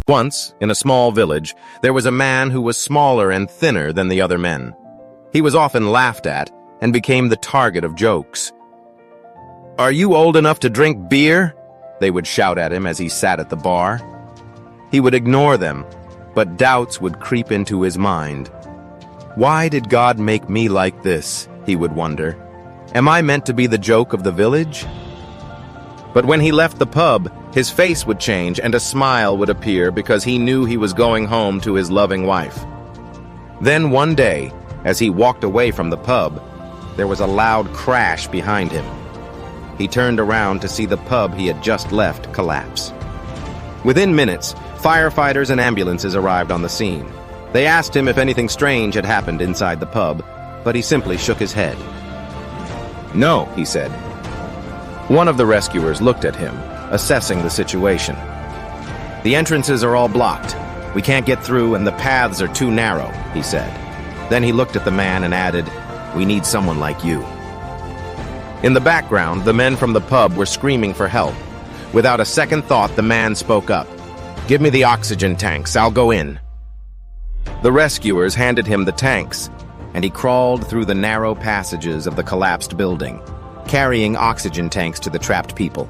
Once, in a small village, there was a man who was smaller and thinner than the other men. He was often laughed at and became the target of jokes. "Are you old enough to drink beer?" they would shout at him as he sat at the bar. He would ignore them, but doubts would creep into his mind. Why did God make me like this? He would wonder. Am I meant to be the joke of the village? But when he left the pub, his face would change and a smile would appear because he knew he was going home to his loving wife. Then one day, as he walked away from the pub, there was a loud crash behind him. He turned around to see the pub he had just left collapse. Within minutes, firefighters and ambulances arrived on the scene. They asked him if anything strange had happened inside the pub, but he simply shook his head. "No," he said. One of the rescuers looked at him, assessing the situation. "The entrances are all blocked. We can't get through and the paths are too narrow," he said. Then he looked at the man and added, "We need someone like you." In the background, the men from the pub were screaming for help. Without a second thought, the man spoke up. "Give me the oxygen tanks, I'll go in." The rescuers handed him the tanks, and he crawled through the narrow passages of the collapsed building, carrying oxygen tanks to the trapped people.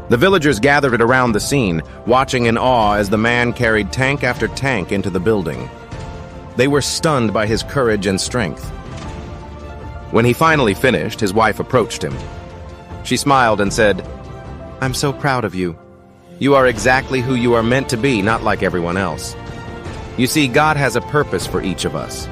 The villagers gathered around the scene, watching in awe as the man carried tank after tank into the building. They were stunned by his courage and strength. When he finally finished, his wife approached him. She smiled and said, "I'm so proud of you. You are exactly who you are meant to be, not like everyone else. You see, God has a purpose for each of us.